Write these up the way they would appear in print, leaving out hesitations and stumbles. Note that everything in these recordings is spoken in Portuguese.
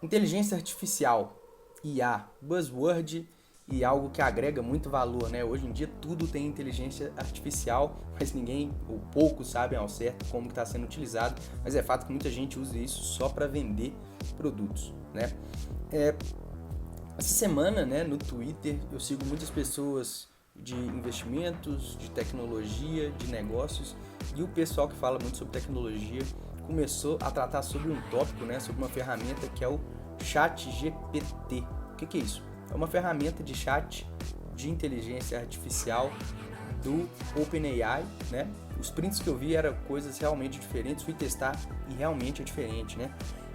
Inteligência artificial, IA, buzzword e algo que agrega muito valor, né? Hoje em dia tudo tem inteligência artificial, mas ninguém ou poucos sabem ao certo como está sendo utilizado, mas é fato que muita gente usa isso só para vender produtos, né? É, Essa semana, né, no Twitter, eu sigo muitas pessoas de investimentos, de tecnologia, de negócios, e o pessoal que fala muito sobre tecnologia começou a tratar sobre um tópico, né, sobre uma ferramenta que é o Chat GPT. O que é isso? É uma ferramenta de chat de inteligência artificial do OpenAI, né? Os prints que eu vi eram coisas realmente diferentes, fui testar e realmente é diferente, né?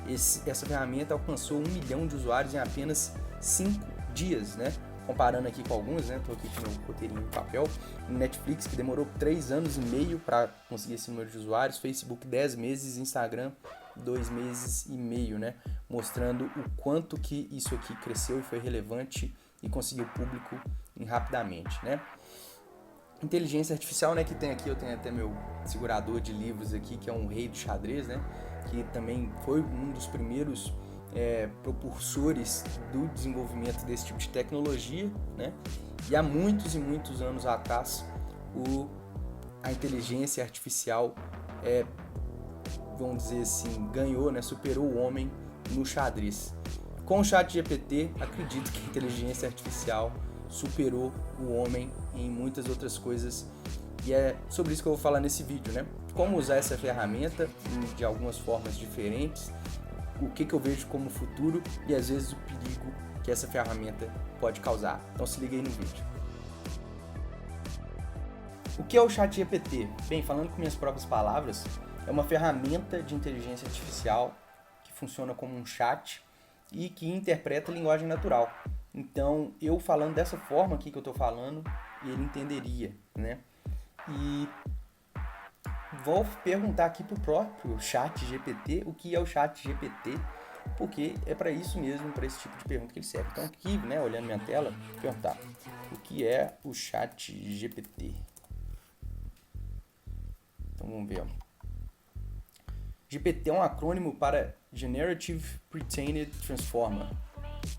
Essa ferramenta alcançou 1 milhão de usuários em apenas 5 dias, né? Comparando aqui com algumas, né? Tô aqui com o roteirinho em papel. Netflix, que demorou 3 anos e meio para conseguir esse número de usuários. Facebook, 10 meses. Instagram, 2 meses e meio, né? Mostrando o quanto que isso aqui cresceu e foi relevante e conseguiu público rapidamente, né? Inteligência artificial, né, que tem aqui, eu tenho até meu segurador de livros aqui, que é um rei do xadrez, né, que também foi um dos primeiros propulsores do desenvolvimento desse tipo de tecnologia, né, e há muitos e muitos anos atrás a inteligência artificial, vamos dizer assim, ganhou, né, superou o homem no xadrez. Com o chat GPT, acredito que a inteligência artificial superou o homem em muitas outras coisas. E é sobre isso que eu vou falar nesse vídeo, né? Como usar essa ferramenta de algumas formas diferentes, o que eu vejo como futuro e às vezes o perigo que essa ferramenta pode causar. Então se liga aí no vídeo. O que é o chat GPT? Bem, falando com minhas próprias palavras, é uma ferramenta de inteligência artificial que funciona como um chat e que interpreta a linguagem natural. Então, eu falando dessa forma aqui que eu estou falando, ele entenderia, né? E vou perguntar aqui pro próprio chat GPT o que é o chat GPT, porque é para isso mesmo, para esse tipo de pergunta que ele serve. Então aqui, né, olhando minha tela, vou perguntar o que é o chat GPT. Então vamos ver. GPT é um acrônimo para Generative Pre-trained Transformer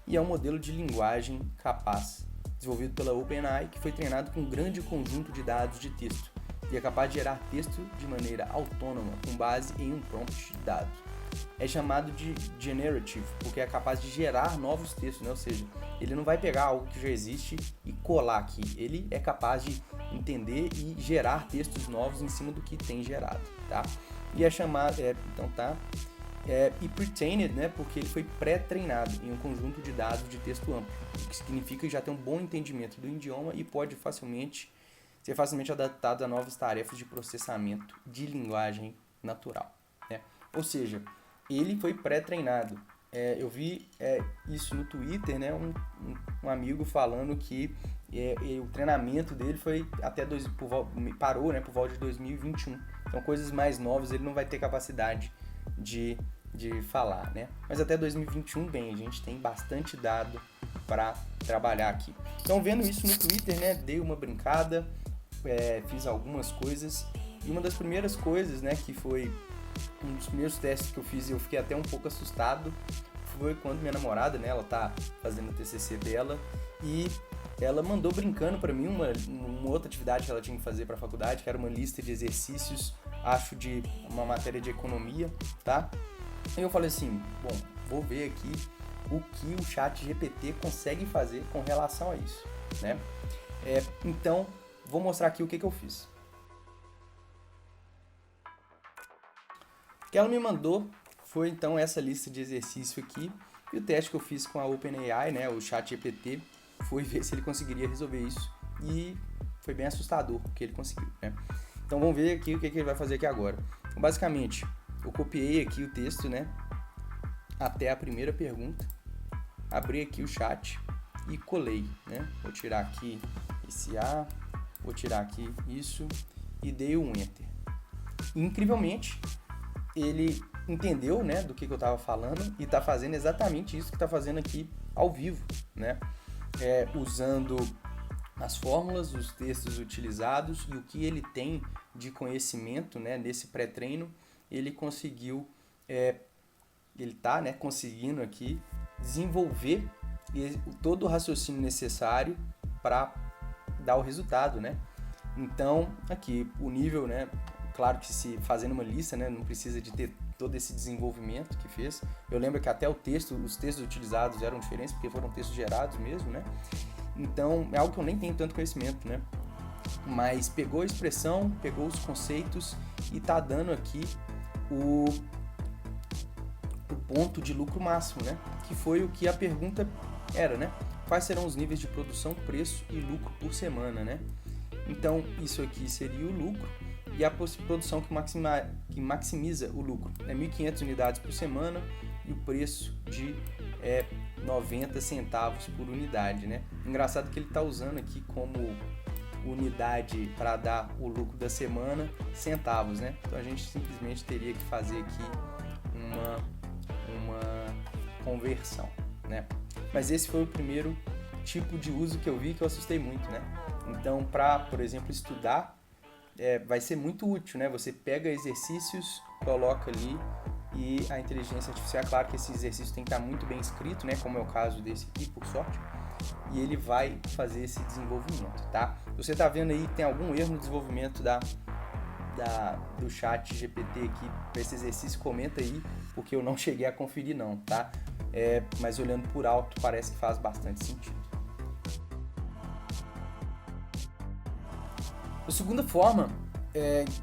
e é um modelo de linguagem capaz, desenvolvido pela OpenAI, que foi treinado com um grande conjunto de dados de texto e é capaz de gerar texto de maneira autônoma com base em um prompt de dados. É chamado de generative porque é capaz de gerar novos textos, né? Ou seja, ele não vai pegar algo que já existe e colar aqui, ele é capaz de entender e gerar textos novos em cima do que tem gerado, tá? E é chamado, e pre-trained, né, porque ele foi pré-treinado em um conjunto de dados de texto amplo, o que significa que já tem um bom entendimento do idioma e pode ser facilmente adaptado a novas tarefas de processamento de linguagem natural, né? Ou seja, ele foi pré-treinado. Eu vi isso no Twitter, né? Um amigo falando que o treinamento dele foi parou, né, por volta de 2021. Então, coisas mais novas ele não vai ter capacidade de falar, né? Mas até 2021, bem, a gente tem bastante dado para trabalhar aqui. Então, vendo isso no Twitter, né, dei uma brincada, fiz algumas coisas e uma das primeiras coisas, né, que foi um dos primeiros testes que eu fiz e eu fiquei até um pouco assustado, foi quando minha namorada, né, ela tá fazendo o TCC dela e ela mandou brincando para mim uma outra atividade que ela tinha que fazer para a faculdade, que era uma lista de exercícios, acho de uma matéria de economia, tá? E eu falei assim, bom, vou ver aqui o que o chat GPT consegue fazer com relação a isso, né? Então, vou mostrar aqui o que eu fiz. O que ela me mandou foi então essa lista de exercício aqui e o teste que eu fiz com a OpenAI, né, o chat GPT, foi ver se ele conseguiria resolver isso e foi bem assustador o que ele conseguiu, né? Então vamos ver aqui o que ele vai fazer aqui agora. Então, basicamente, eu copiei aqui o texto, né, até a primeira pergunta, abri aqui o chat e colei, né? Vou tirar aqui esse A, vou tirar aqui isso e dei um Enter. E, incrivelmente, ele entendeu, né, do que eu estava falando e está fazendo exatamente isso que está fazendo aqui ao vivo, né? Usando as fórmulas, os textos utilizados e o que ele tem de conhecimento, né, nesse pré-treino, ele conseguiu ele tá, né, conseguindo aqui desenvolver todo o raciocínio necessário para dar o resultado, né? Então, aqui, o nível, né? Claro que se fazendo uma lista, né, não precisa de ter todo esse desenvolvimento que fez. Eu lembro que até os textos utilizados eram diferentes, porque foram textos gerados mesmo, né? Então, é algo que eu nem tenho tanto conhecimento, né? Mas pegou a expressão, pegou os conceitos e tá dando aqui o ponto de lucro máximo, né? Que foi o que a pergunta era, né? Quais serão os níveis de produção, preço e lucro por semana, né? Então, isso aqui seria o lucro e a produção que maximiza o lucro. É 1.500 unidades por semana e o preço de 90 centavos por unidade, né? Engraçado que ele está usando aqui como unidade para dar o lucro da semana, centavos, né? Então a gente simplesmente teria que fazer aqui uma conversão, né? Mas esse foi o primeiro tipo de uso que eu vi que eu assustei muito, né? Então, para, por exemplo, estudar, vai ser muito útil, né? Você pega exercícios, coloca ali e a inteligência artificial, é claro que esse exercício tem que estar muito bem escrito, né? Como é o caso desse aqui, por sorte, e ele vai fazer esse desenvolvimento, tá? Você tá vendo aí que tem algum erro no desenvolvimento do chat GPT aqui para esse exercício, comenta aí, porque eu não cheguei a conferir não, tá? Mas olhando por alto parece que faz bastante sentido. A segunda forma,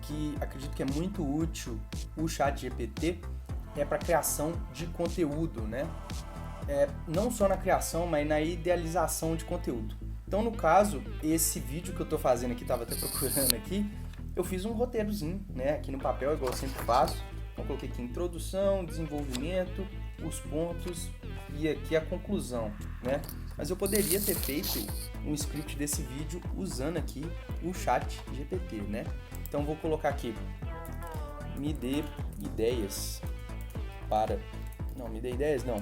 que acredito que é muito útil o chat GPT, é para criação de conteúdo, né? Não só na criação, mas na idealização de conteúdo. Então, no caso, esse vídeo que eu estou fazendo aqui, estava até procurando aqui, eu fiz um roteirozinho, né? Aqui no papel, igual eu sempre faço. Então, coloquei aqui introdução, desenvolvimento, os pontos e aqui a conclusão, né? Mas eu poderia ter feito um script desse vídeo usando aqui o chat GPT, né? Então, vou colocar aqui, me dê ideias para... Não, me dê ideias, não.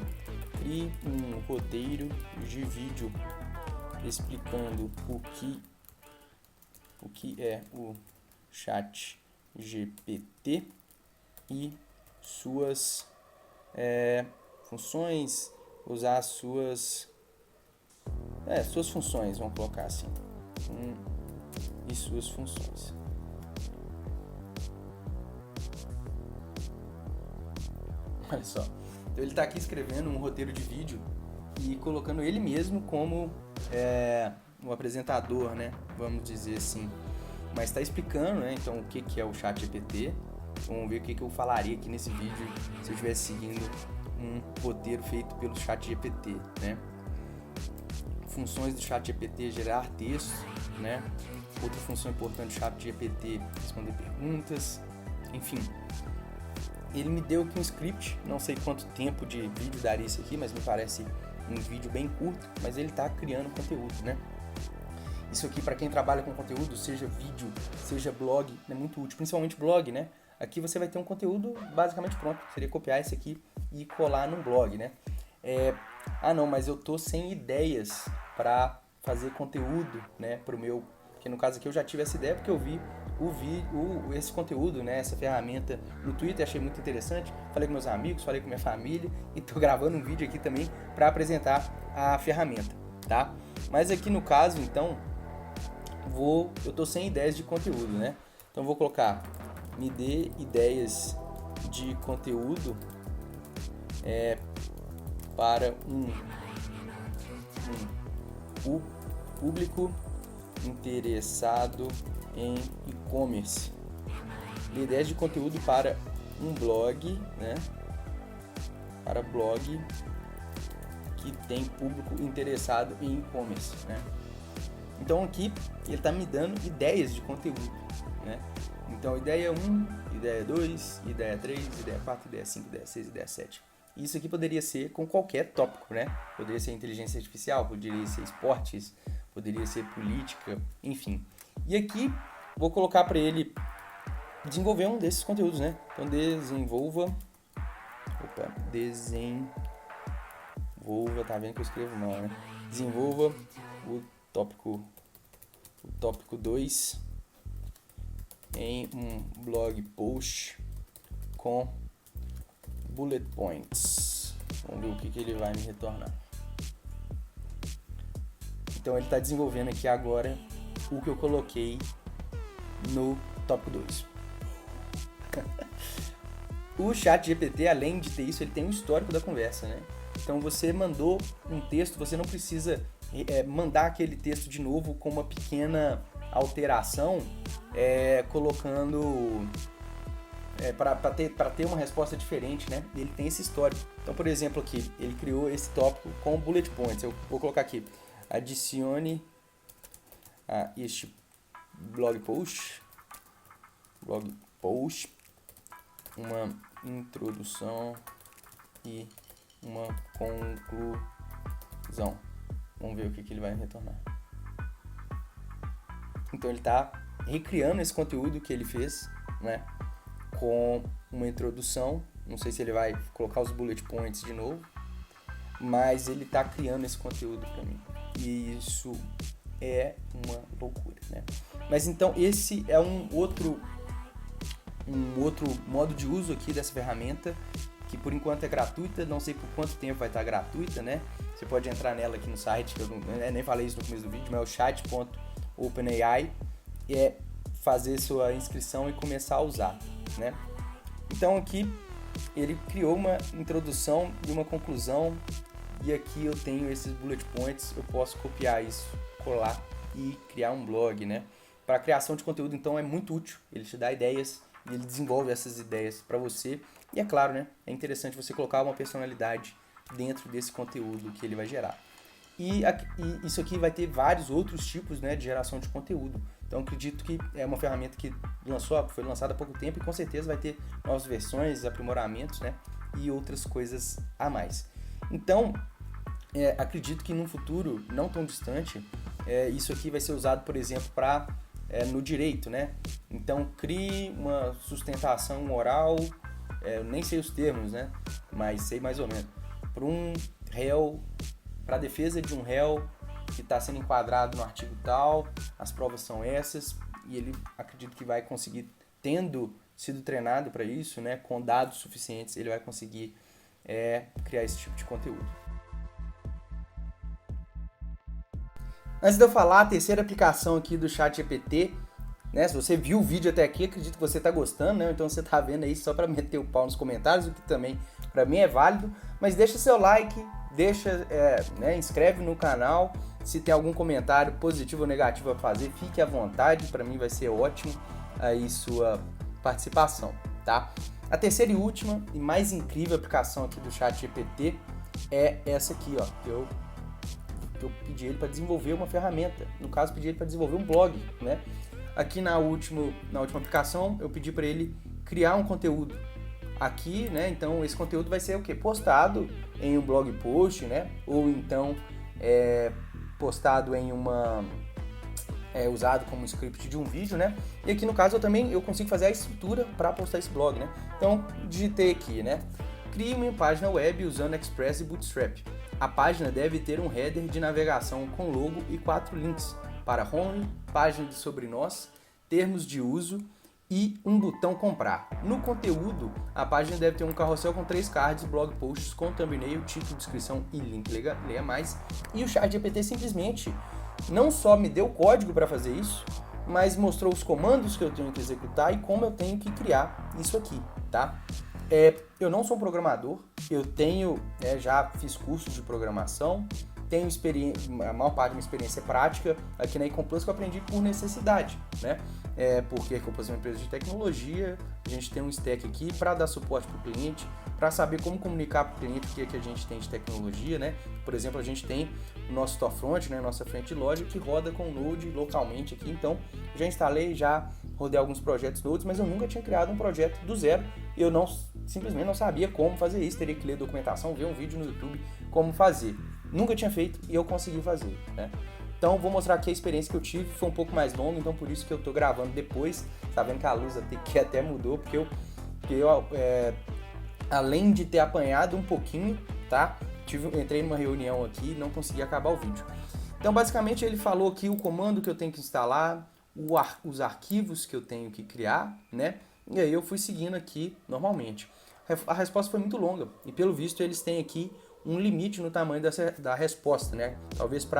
Crie um roteiro de vídeo explicando o que é o chat GPT e suas funções, usar suas funções, vamos colocar assim, e suas funções. Olha só, então ele está aqui escrevendo um roteiro de vídeo e colocando ele mesmo como um apresentador, né? Vamos dizer assim. Mas está explicando, né? Então, o que é o chat GPT. Vamos ver o que eu falaria aqui nesse vídeo se eu estivesse seguindo um roteiro feito pelo chat GPT, né? Funções do chat GPT: gerar texto, né? Outra função importante do chat GPT: responder perguntas, enfim. Ele me deu aqui um script, não sei quanto tempo de vídeo daria isso aqui, mas me parece um vídeo bem curto, mas ele está criando conteúdo, né? Isso aqui, para quem trabalha com conteúdo, seja vídeo, seja blog, é muito útil, principalmente blog, né? Aqui você vai ter um conteúdo basicamente pronto, seria copiar esse aqui e colar num blog, né? Não, mas eu tô sem ideias para fazer conteúdo, né, pro meu, porque no caso aqui eu já tive essa ideia porque eu vi esse conteúdo, né, essa ferramenta no Twitter, achei muito interessante, falei com meus amigos, falei com minha família e tô gravando um vídeo aqui também para apresentar a ferramenta, tá? Mas aqui no caso, então, eu tô sem ideias de conteúdo, né? Então vou colocar, me dê ideias de conteúdo para um público interessado em e-commerce. Ideias de conteúdo para um blog, né? Para blog que tem público interessado em e-commerce, né? Então aqui ele está me dando ideias de conteúdo, né? Então ideia 1, ideia 2, ideia 3, ideia 4, ideia 5, ideia 6, ideia 7. Isso aqui poderia ser com qualquer tópico, né? Poderia ser inteligência artificial, poderia ser esportes, poderia ser política, enfim. E aqui vou colocar para ele desenvolver um desses conteúdos, né? Então desenvolva, tá vendo que eu escrevo mal, né? Desenvolva o tópico 2 em um blog post com bullet points. Vamos ver o que ele vai me retornar. Então ele está desenvolvendo aqui agora o que eu coloquei no tópico 2. O ChatGPT, além de ter isso, ele tem um histórico da conversa, né? Então você mandou um texto, você não precisa mandar aquele texto de novo com uma pequena alteração, colocando para ter uma resposta diferente, né? Ele tem esse histórico. Então, por exemplo, aqui ele criou esse tópico com bullet points. Eu vou colocar aqui: adicione a este blog post uma introdução e uma conclusão. Vamos ver o que ele vai retornar. Então ele está recriando esse conteúdo que ele fez, né, com uma introdução. Não sei se ele vai colocar os bullet points de novo, mas ele está criando esse conteúdo para mim. E isso é uma loucura, né? Mas então esse é um outro modo de uso aqui dessa ferramenta, que por enquanto é gratuita, não sei por quanto tempo vai estar gratuita, né? Você pode entrar nela aqui no site, que eu nem falei isso no começo do vídeo, mas é o chat.openai, fazer sua inscrição e começar a usar, né? Então aqui ele criou uma introdução e uma conclusão, e aqui eu tenho esses bullet points, eu posso copiar isso, colar e criar um blog, né? Para a criação de conteúdo, então, é muito útil, ele te dá ideias e ele desenvolve essas ideias para você. E é claro, né, é interessante você colocar uma personalidade dentro desse conteúdo que ele vai gerar. E isso aqui vai ter vários outros tipos, né, de geração de conteúdo. Então acredito que é uma ferramenta que foi lançada há pouco tempo e com certeza vai ter novas versões, aprimoramentos, né, e outras coisas a mais. Então acredito que num futuro não tão distante, isso aqui vai ser usado, por exemplo, para no direito, né? Então crie uma sustentação oral, eu nem sei os termos, né? Mas sei mais ou menos. Para um réu, para a defesa de um réu que está sendo enquadrado no artigo tal, as provas são essas, e ele acredita que vai conseguir, tendo sido treinado para isso, né? Com dados suficientes, ele vai conseguir criar esse tipo de conteúdo. Antes de eu falar, a terceira aplicação aqui do ChatGPT, né? Se você viu o vídeo até aqui, acredito que você está gostando, né? Então você está vendo aí só para meter o pau nos comentários, o que também para mim é válido. Mas deixa seu like, inscreve no canal. Se tem algum comentário positivo ou negativo a fazer, fique à vontade, para mim vai ser ótimo aí sua participação, tá? A terceira e última e mais incrível aplicação aqui do ChatGPT é essa aqui, ó, que eu pedi ele para desenvolver uma ferramenta. No caso, pedi ele para desenvolver um blog, né? Aqui na última aplicação, eu pedi para ele criar um conteúdo aqui, né? Então, esse conteúdo vai ser o quê? Postado em um blog post, né? Ou então postado em usado como script de um vídeo, né? E aqui no caso eu consigo fazer a estrutura para postar esse blog, né? Então, digitei aqui, né? Crie uma página web usando Express e Bootstrap. A página deve ter um header de navegação com logo e 4 links para home, página de sobre nós, termos de uso e um botão comprar. No conteúdo, a página deve ter um carrossel com 3 cards, blog posts com thumbnail, título, descrição e link, leia mais. E o ChatGPT simplesmente não só me deu o código para fazer isso, mas mostrou os comandos que eu tenho que executar e como eu tenho que criar isso aqui, tá? Eu não sou um programador, eu já fiz cursos de programação, tenho a maior parte da minha experiência prática aqui na Ecomplus que eu aprendi por necessidade, né? Porque a Ecomplus é uma empresa de tecnologia, a gente tem um stack aqui para dar suporte para o cliente, para saber como comunicar para o cliente o que a gente tem de tecnologia, né? Por exemplo, a gente tem o nosso storefront, né? Nossa frente de loja que roda com Node localmente aqui, então já instalei, já rodei alguns projetos Nodes, mas eu nunca tinha criado um projeto do zero, eu simplesmente não sabia como fazer isso, teria que ler documentação, ver um vídeo no YouTube como fazer. Nunca tinha feito e eu consegui fazer, né? Então vou mostrar aqui a experiência que eu tive, foi um pouco mais longa, então por isso que eu tô gravando depois. Tá vendo que a luz aqui até mudou, porque eu além de ter apanhado um pouquinho, tá? Entrei numa reunião aqui e não consegui acabar o vídeo. Então basicamente ele falou aqui o comando que eu tenho que instalar, os arquivos que eu tenho que criar, né? E aí eu fui seguindo aqui normalmente. A resposta foi muito longa e pelo visto eles têm aqui um limite no tamanho da resposta, né? Talvez por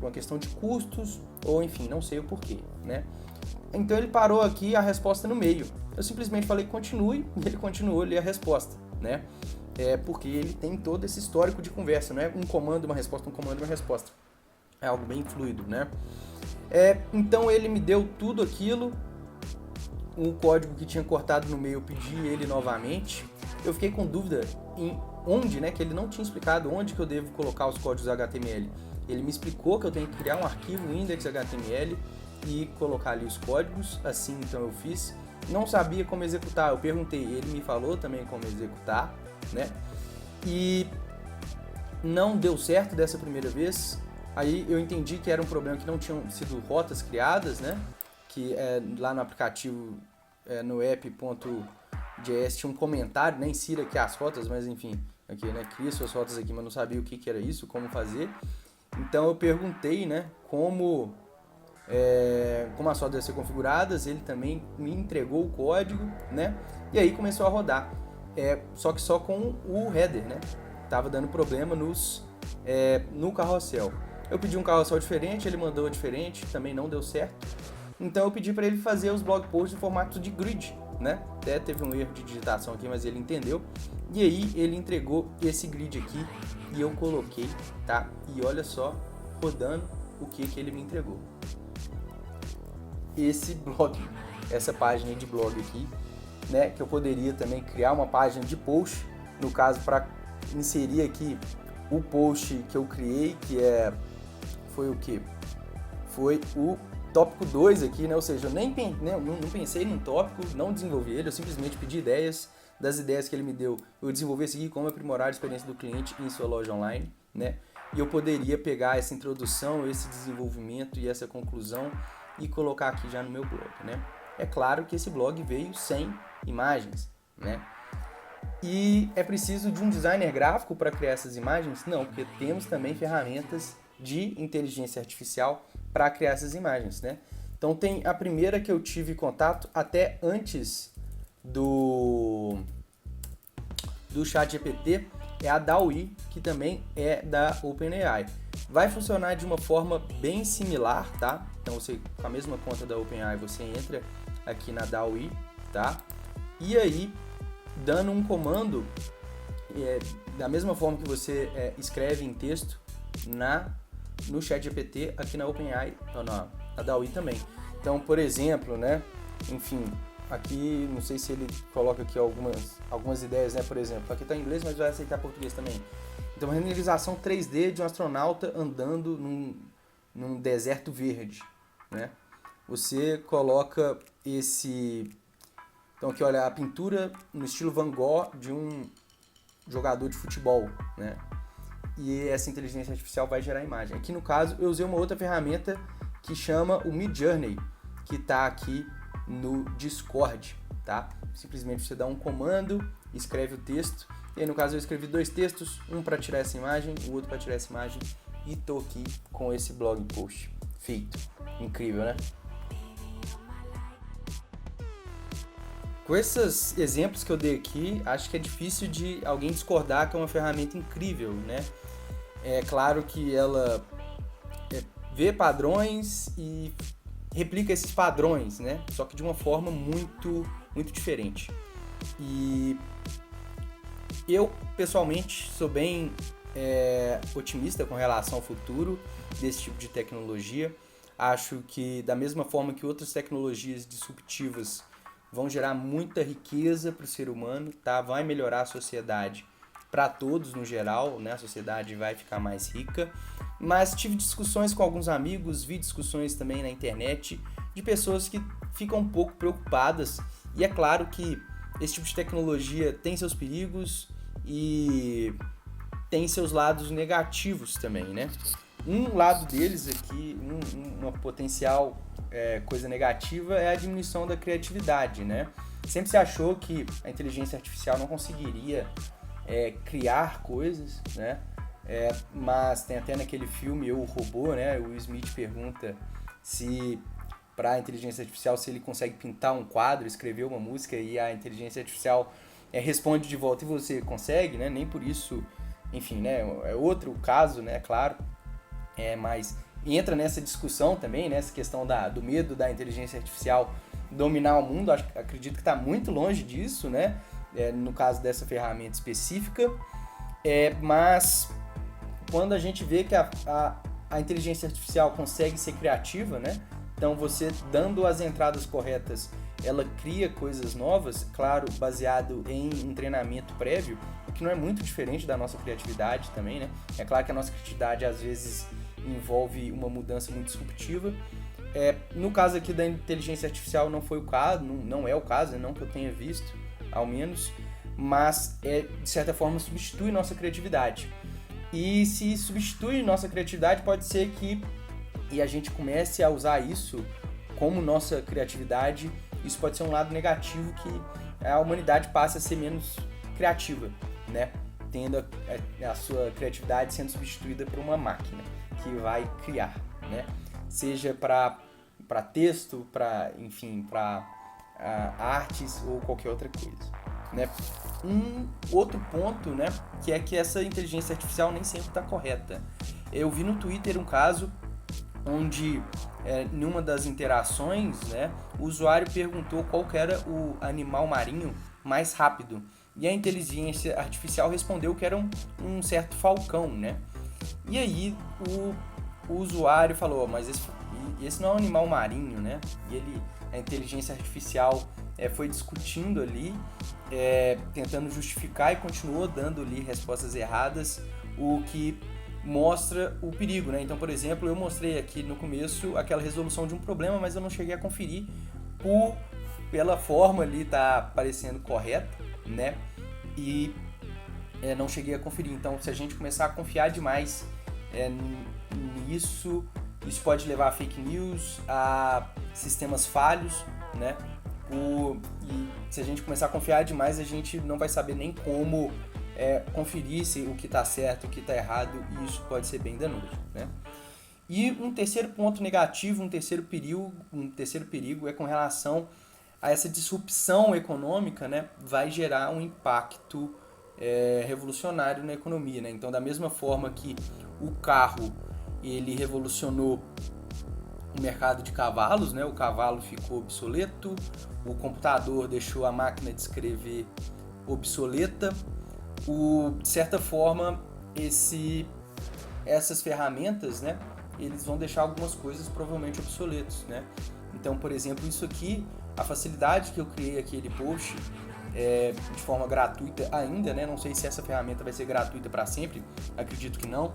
uma questão de custos ou enfim, não sei o porquê, né? Então ele parou aqui a resposta no meio. Eu simplesmente falei continue e ele continuou a ler a resposta, né? Porque ele tem todo esse histórico de conversa, não é um comando, uma resposta, um comando, uma resposta. É algo bem fluido, né? Então ele me deu tudo aquilo, o código que tinha cortado no meio eu pedi ele novamente. Eu fiquei com dúvida em onde, né, que ele não tinha explicado onde que eu devo colocar os códigos HTML. Ele me explicou que eu tenho que criar um arquivo index.html e colocar ali os códigos, assim então eu fiz. Não sabia como executar, eu perguntei, ele me falou também como executar, né? E não deu certo dessa primeira vez. Aí eu entendi que era um problema que não tinham sido rotas criadas, né? Que lá no aplicativo, no app.js tinha um comentário, nem insira aqui as rotas, mas enfim, aqui, né? Cria suas rotas aqui, mas não sabia o que era isso, como fazer. Então eu perguntei, né? Como as rotas devem ser configuradas, ele também me entregou o código, né? E aí começou a rodar. Só que só com o header, né? Tava dando problema no carrossel. Eu pedi um carrossel diferente, ele mandou diferente, também não deu certo. Então eu pedi para ele fazer os blog posts em formato de grid, né? Até teve um erro de digitação aqui, mas ele entendeu. E aí ele entregou esse grid aqui e eu coloquei, tá? E olha só, rodando o que ele me entregou. Esse blog, essa página de blog aqui, né? Que eu poderia também criar uma página de post, no caso para inserir aqui o post que eu criei, que foi o que? Foi o tópico 2 aqui, né? Ou seja, eu não pensei num tópico, não desenvolvi ele, eu simplesmente pedi ideias. Das ideias que ele me deu, eu desenvolvi esse aqui, como aprimorar a experiência do cliente em sua loja online, né? E eu poderia pegar essa introdução, esse desenvolvimento e essa conclusão e colocar aqui já no meu blog, né? É claro que esse blog veio sem imagens, né? E é preciso de um designer gráfico para criar essas imagens? Não, porque temos também ferramentas de inteligência artificial para criar essas imagens, né? Então tem a primeira que eu tive contato até antes do ChatGPT, é a DALL-E, que também é da OpenAI. Vai funcionar de uma forma bem similar, tá? Então você, com a mesma conta da OpenAI, você entra aqui na DALL-E, tá? E aí, dando um comando, da mesma forma que você escreve em texto no ChatGPT, aqui na OpenAI, ou na DALL-E também. Então, por exemplo, né? Enfim, aqui, não sei se ele coloca aqui algumas ideias, né? Por exemplo, aqui está em inglês, mas vai aceitar português também. Então, renderização 3D de um astronauta andando num deserto verde, né? Você coloca então aqui, olha, a pintura no estilo Van Gogh de um jogador de futebol, né? E essa inteligência artificial vai gerar imagem. Aqui no caso, eu usei uma outra ferramenta que chama o Midjourney, que está aqui no Discord, tá? Simplesmente você dá um comando, escreve o texto, e aí no caso eu escrevi 2 textos, um para tirar essa imagem, o outro para tirar essa imagem, e tô aqui com esse blog post feito. Incrível, né? Com esses exemplos que eu dei aqui, acho que é difícil de alguém discordar que é uma ferramenta incrível, né? É claro que ela vê padrões e replica esses padrões, né? Só que de uma forma muito, muito diferente. E eu, pessoalmente, sou bem otimista com relação ao futuro desse tipo de tecnologia. Acho que da mesma forma que outras tecnologias disruptivas vão gerar muita riqueza para o ser humano, tá? Vai melhorar a sociedade para todos no geral, né? A sociedade vai ficar mais rica. Mas tive discussões com alguns amigos, vi discussões também na internet de pessoas que ficam um pouco preocupadas. E é claro que esse tipo de tecnologia tem seus perigos e tem seus lados negativos também, né? Um lado deles aqui, uma potencial coisa negativa é a diminuição da criatividade, né? Sempre se achou que a inteligência artificial não conseguiria criar coisas, né? Mas tem até naquele filme Eu, o Robô, né? O Will Smith pergunta se para a inteligência artificial se ele consegue pintar um quadro, escrever uma música, e a inteligência artificial responde de volta e você consegue, né? Nem por isso, enfim, né? É outro caso, né? Claro, mas entra nessa discussão também, nessa questão do medo da inteligência artificial dominar o mundo. Acredito que está muito longe disso, né? No caso dessa ferramenta específica, mas quando a gente vê que a inteligência artificial consegue ser criativa, né? Então você dando as entradas corretas, ela cria coisas novas, claro, baseado em um treinamento prévio, o que não é muito diferente da nossa criatividade também, né? É claro que a nossa criatividade às vezes envolve uma mudança muito disruptiva. No caso aqui da inteligência artificial não foi o caso, não é o caso, não que eu tenha visto, ao menos, mas de certa forma substitui nossa criatividade. E se substitui nossa criatividade, pode ser que a gente comece a usar isso como nossa criatividade. Isso pode ser um lado negativo, que a humanidade passe a ser menos criativa, né? Tendo a sua criatividade sendo substituída por uma máquina que vai criar, né? Seja para texto, para artes ou qualquer outra coisa, né? Um outro ponto, né, que é que essa inteligência artificial nem sempre está correta. Eu vi no Twitter um caso onde, em uma das interações, né, o usuário perguntou qual que era o animal marinho mais rápido. E a inteligência artificial respondeu que era um certo falcão, né? E aí o usuário falou, mas esse não é um animal marinho, né? E a inteligência artificial foi discutindo ali, tentando justificar, e continuou dando ali respostas erradas, o que mostra o perigo, né? Então, por exemplo, eu mostrei aqui no começo aquela resolução de um problema, mas eu não cheguei a conferir pela forma ali tá parecendo correta, né? E não cheguei a conferir. Então, se a gente começar a confiar demais nisso, isso pode levar a fake news, a sistemas falhos, né? E se a gente começar a confiar demais, a gente não vai saber nem como conferir se o que está certo, o que está errado, e isso pode ser bem danoso, né? E um terceiro ponto negativo, um terceiro perigo é com relação a essa disrupção econômica, né? Vai gerar um impacto revolucionário na economia, né? Então, da mesma forma que o carro ele revolucionou o mercado de cavalos, né? O cavalo ficou obsoleto, o computador deixou a máquina de escrever obsoleta. De certa forma, essas ferramentas, né? Eles vão deixar algumas coisas provavelmente obsoletas, né? Então, por exemplo, isso aqui, a facilidade que eu criei aquele post de forma gratuita ainda, né? Não sei se essa ferramenta vai ser gratuita para sempre, acredito que não.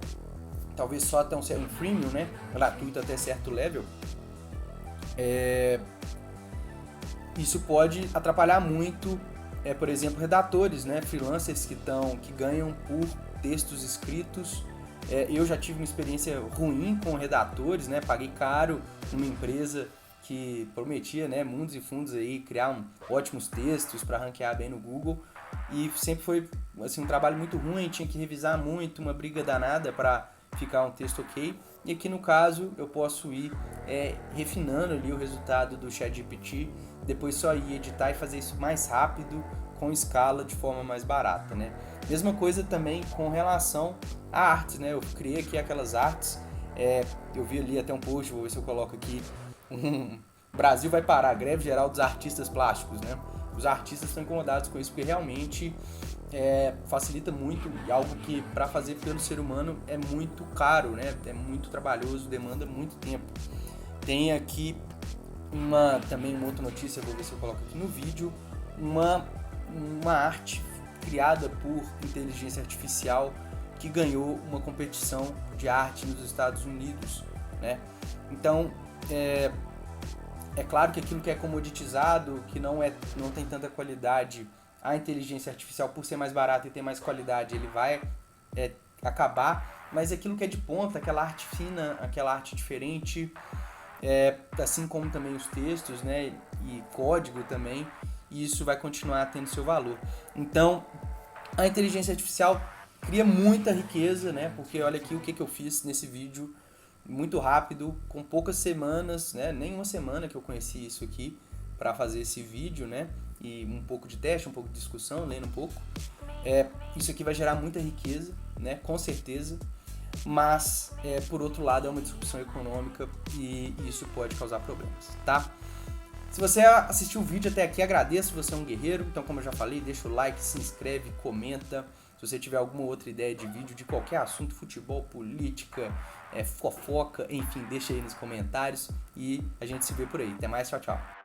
Talvez só até um freemium, né? Gratuito até certo level. Isso pode atrapalhar muito, por exemplo, redatores, né? Freelancers que ganham por textos escritos. Eu já tive uma experiência ruim com redatores, né? Paguei caro numa empresa que prometia, né, mundos e fundos aí, criar ótimos textos para ranquear bem no Google, e sempre foi assim, um trabalho muito ruim, tinha que revisar muito, uma briga danada para ficar um texto ok. E aqui no caso eu posso ir refinando ali o resultado do ChatGPT, depois só ir editar e fazer isso mais rápido, com escala, de forma mais barata, né? Mesma coisa também com relação a artes, né? Eu criei aqui aquelas artes, eu vi ali até um post, vou ver se eu coloco aqui, Brasil vai parar, a greve geral dos artistas plásticos, né? Os artistas estão incomodados com isso porque realmente facilita muito, e algo que para fazer pelo ser humano é muito caro, né? É muito trabalhoso, demanda muito tempo. Tem aqui também uma outra notícia, vou ver se eu coloco aqui no vídeo, uma arte criada por inteligência artificial que ganhou uma competição de arte nos Estados Unidos, né? Então, é claro que aquilo que é comoditizado, que não tem tanta qualidade, a inteligência artificial, por ser mais barata e ter mais qualidade, ele vai acabar, mas aquilo que é de ponta, aquela arte fina, aquela arte diferente, assim como também os textos, né, e código também, isso vai continuar tendo seu valor. Então, a inteligência artificial cria muita riqueza, né, porque olha aqui o que eu fiz nesse vídeo, muito rápido, com poucas semanas, né, nem uma semana que eu conheci isso aqui para fazer esse vídeo, né, e um pouco de teste, um pouco de discussão, lendo um pouco. Isso aqui vai gerar muita riqueza, né? Com certeza, mas por outro lado é uma disrupção econômica e isso pode causar problemas, tá? Se você assistiu o vídeo até aqui, agradeço, você é um guerreiro, então como eu já falei, deixa o like, se inscreve, comenta. Se você tiver alguma outra ideia de vídeo de qualquer assunto, futebol, política, fofoca, enfim, deixa aí nos comentários e a gente se vê por aí. Até mais, tchau, tchau.